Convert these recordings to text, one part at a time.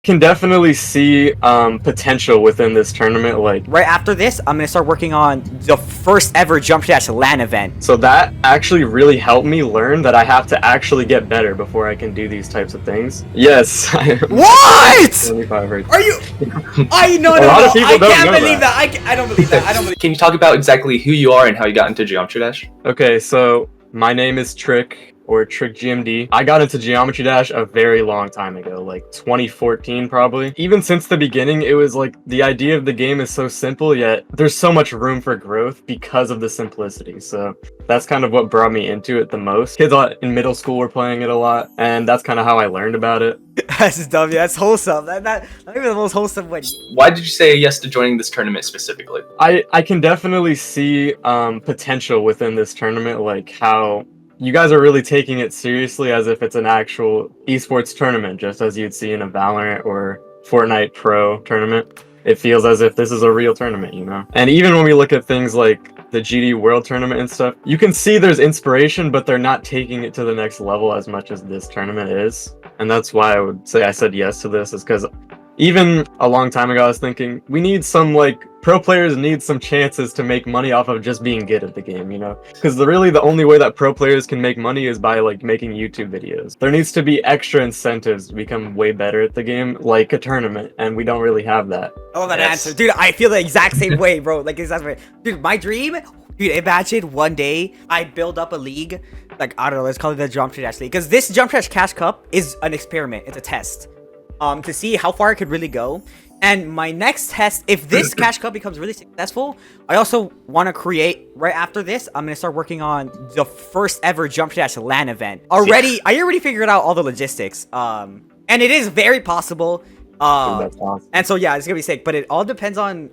Can definitely see potential within this tournament. Like Right after this, I'm gonna start working on the first ever Jump Dash LAN event. so that actually really helped me learn that I have to actually get better before I can do these types of things. Yes. What? 25 right. Are you? I no A no lot no! of people I don't can't know believe that. that. I don't believe that. I don't believe. Can you talk about exactly who you are and how you got into Geometry Dash? Okay, so my name is Trick, or TrickGMD. I got into Geometry Dash a very long time ago, like 2014 probably. Even since the beginning, it was like the idea of the game is so simple, yet there's so much room for growth because of the simplicity. So that's kind of what brought me into it the most. Kids in middle school were playing it a lot, and that's kind of how I learned about it. That's dumb. That's wholesome. Not even the most wholesome way. Why did you say yes to joining this tournament specifically? I can definitely see potential within this tournament, like how you guys are really taking it seriously as if it's an actual esports tournament, just as you'd see in a Valorant or Fortnite Pro tournament. It feels as if this is a real tournament, you know? And even when we look at things like the GD World Tournament and stuff, you can see there's inspiration, but they're not taking it to the next level as much as this tournament is. And that's why I would say I said yes to this, is because even a long time ago, I was thinking we need some, like, pro players need some chances to make money off of just being good at the game, you know? Because really the only way that pro players can make money is by, like, making YouTube videos. There needs to be extra incentives to become way better at the game, like a tournament, and we don't really have that. I love that answer, dude. I feel the exact same way, bro. Like exactly, dude. My dream, dude. Imagine one day I build up a league, like I don't know, let's call it the Jump Dash League, because this Jump Dash Cash Cup is an experiment. It's a test, to see how far I could really go. And my next test, if this Cash Cup becomes really successful, I also want to create, right after this, I'm going to start working on the first ever Jump Dash LAN event. I already figured out all the logistics. And it is very possible. Dude, that's awesome. And so, yeah, it's going to be sick. But it all depends on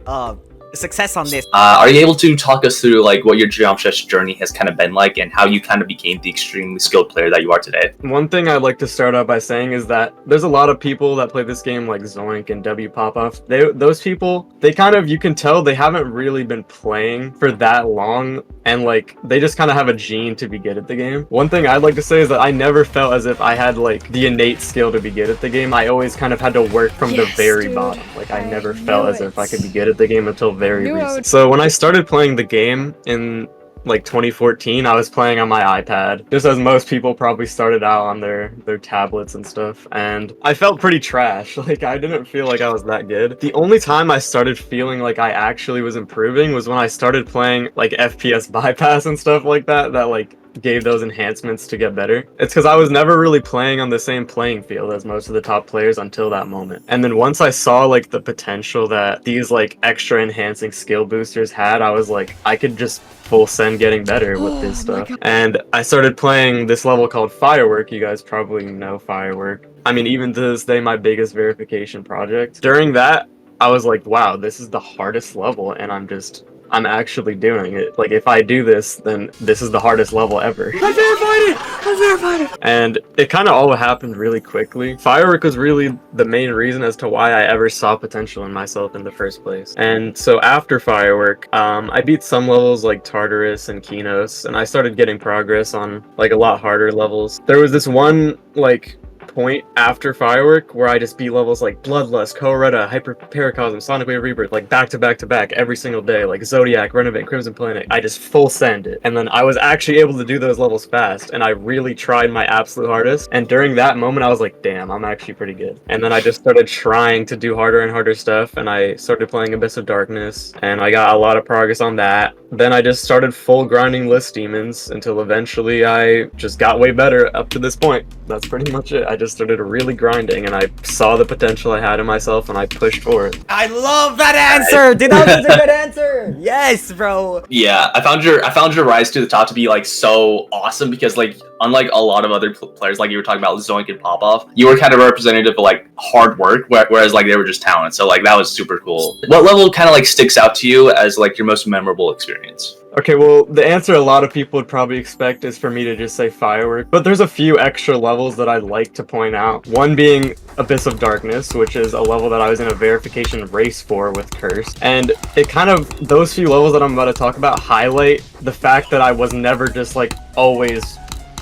success on this. Are you able to talk us through like what your Geometry Dash journey has kind of been like and how you kind of became the extremely skilled player that you are today? One thing I'd like to start out by saying is that there's a lot of people that play this game like Zoink and W Popoff. Those people, they kind of, you can tell they haven't really been playing for that long, and like they just kind of have a gene to be good at the game. One thing I'd like to say is that I never felt as if I had like the innate skill to be good at the game. I always kind of had to work from the very bottom. Like I never felt as if I could be good at the game until very recent. So when I started playing the game in like 2014, I was playing on my iPad, just as most people probably started out on their tablets and stuff, and I felt pretty trash. Like I didn't feel like I was that good. The only time I started feeling like I actually was improving was when I started playing like FPS bypass and stuff like that like gave those enhancements to get better. It's because I was never really playing on the same playing field as most of the top players until that moment. And then once I saw like the potential that these like extra enhancing skill boosters had, I was like, I could just full send getting better with this stuff. And I started playing this level called Firework. You guys probably know Firework. I mean, even to this day, my biggest verification project. During that, I was like, wow, this is the hardest level, and I'm actually doing it. Like, if I do this, then this is the hardest level ever. I verified it! And it kind of all happened really quickly. Firework was really the main reason as to why I ever saw potential in myself in the first place. And so after Firework, I beat some levels like Tartarus and Kinos, and I started getting progress on like a lot harder levels. There was this one like point after Firework where I just beat levels like Bloodlust, Coeretta, Hyperparacosm, Sonic Wave Rebirth, like back to back to back every single day, like Zodiac, Renovate, Crimson Planet. I just full send it. And then I was actually able to do those levels fast, and I really tried my absolute hardest. And during that moment, I was like, damn, I'm actually pretty good. And then I just started trying to do harder and harder stuff, and I started playing Abyss of Darkness, and I got a lot of progress on that. Then I just started full grinding list demons until eventually I just got way better up to this point. That's pretty much it. I just started really grinding, and I saw the potential I had in myself, and I pushed for it. I love that answer! Dude, that was a good answer! Yes, bro! Yeah, I found your rise to the top to be like so awesome because like unlike a lot of other players, like you were talking about Zoink and Popoff, you were kind of representative of like hard work, whereas like they were just talent. So like that was super cool. What level kind of like sticks out to you as like your most memorable experience? Okay, well, the answer a lot of people would probably expect is for me to just say Firework, but there's a few extra levels that I'd like to point out. One being Abyss of Darkness, which is a level that I was in a verification race for with Curse. And it kind of, those few levels that I'm about to talk about highlight the fact that I was never just like always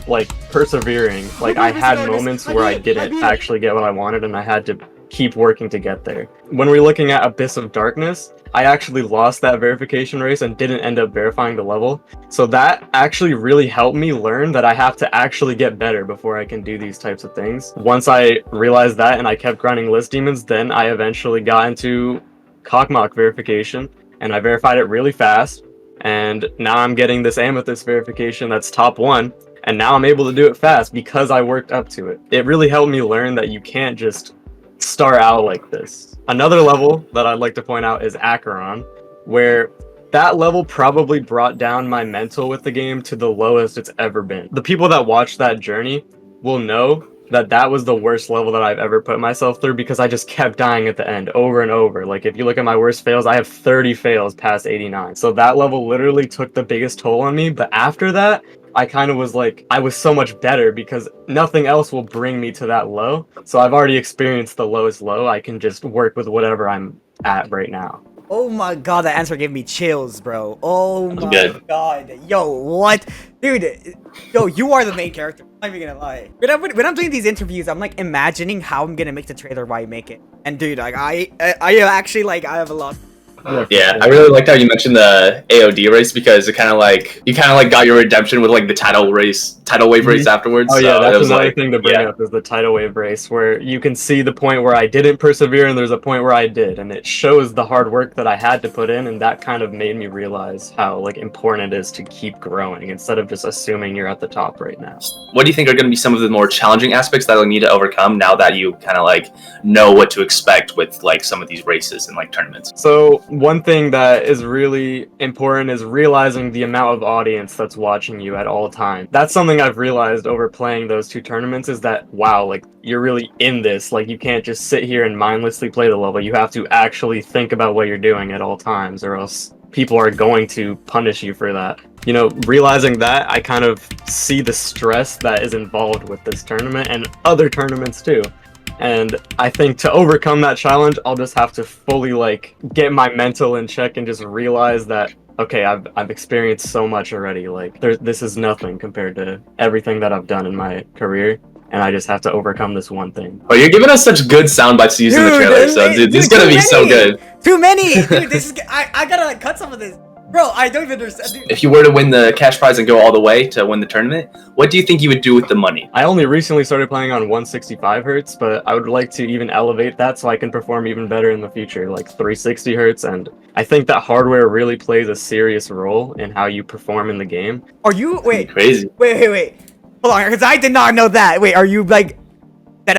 like persevering. Like I had moments where I didn't actually get what I wanted, and I had to keep working to get there. When we're looking at Abyss of Darkness, I actually lost that verification race and didn't end up verifying the level. So that actually really helped me learn that I have to actually get better before I can do these types of things. Once I realized that and I kept grinding list demons, then I eventually got into Cockmock verification and I verified it really fast. And now I'm getting this Amethyst verification that's top 1. And now I'm able to do it fast because I worked up to it. It really helped me learn that you can't just start out like this. Another level that I'd like to point out is Acheron, where that level probably brought down my mental with the game to the lowest it's ever been. The people that watch that journey will know that that was the worst level that I've ever put myself through because I just kept dying at the end over and over. Like if you look at my worst fails, I have 30 fails past 89. So that level literally took the biggest toll on me. But after that, I kind of was like, I was so much better because nothing else will bring me to that low. So I've already experienced the lowest low. I can just work with whatever I'm at right now. Oh my god, that answer gave me chills, bro. Oh my god. Yo, what? Dude, yo, you are the main character. I'm not even gonna lie. When I'm doing these interviews, I'm like imagining how I'm gonna make the trailer while I make it. And dude, like I actually like I have a lot. Yeah, I really liked how you mentioned the AOD race because it kind of like you got your redemption with like the tidal wave race afterwards. Oh yeah, so that's another thing to bring up is the tidal wave race where you can see the point where I didn't persevere and there's a point where I did, and it shows the hard work that I had to put in, and that kind of made me realize how like important it is to keep growing instead of just assuming you're at the top right now. What do you think are going to be some of the more challenging aspects that you'll need to overcome now that you kind of like know what to expect with like some of these races and like tournaments? So one thing that is really important is realizing the amount of audience that's watching you at all times. That's something I've realized over playing those 2 tournaments is that, wow, like you're really in this. Like you can't just sit here and mindlessly play the level. You have to actually think about what you're doing at all times or else people are going to punish you for that. You know, realizing that, I kind of see the stress that is involved with this tournament and other tournaments too. And I think to overcome that challenge, I'll just have to fully like get my mental in check and just realize that, okay, I've experienced so much already. Like this is nothing compared to everything that I've done in my career. And I just have to overcome this one thing. Oh, you're giving us such good sound bites to use in the trailer, so dude, this is gonna be so good. Too many! Dude, this is I gotta like, cut some of this. Bro, I don't even understand. Dude. If you were to win the cash prize and go all the way to win the tournament, what do you think you would do with the money? I only recently started playing on 165 hertz, but I would like to even elevate that so I can perform even better in the future, like 360 hertz. And I think that hardware really plays a serious role in how you perform in the game. Are you wait? Crazy. Wait. Hold on, because I did not know that. Wait, are you like that?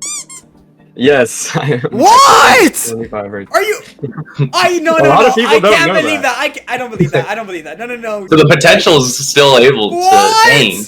Yes. What? 25 hertz. Are you? No. A lot of people I don't can't know believe that. that. I don't believe that. I don't believe that. No. So the potential's still able to gain.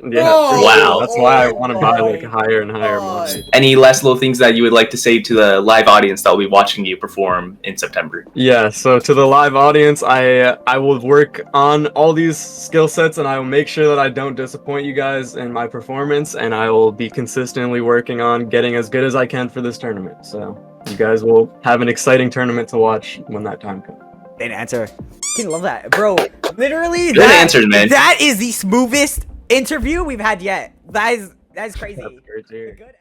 Yeah, Oh, wow. That's why I want to buy like my higher and higher God. models. Any last little things that you would like to say to the live audience that will be watching you perform in September? Yeah, so to the live audience, I will work on all these skill sets and I will make sure that I don't disappoint you guys in my performance, and I will be consistently working on getting as good as I can for this tournament. So you guys will have an exciting tournament to watch when that time comes. Great answer. I love that, bro. Literally, Good answers, man. That is the smoothest interview we've had yet. That is crazy. That's great, dude. Good.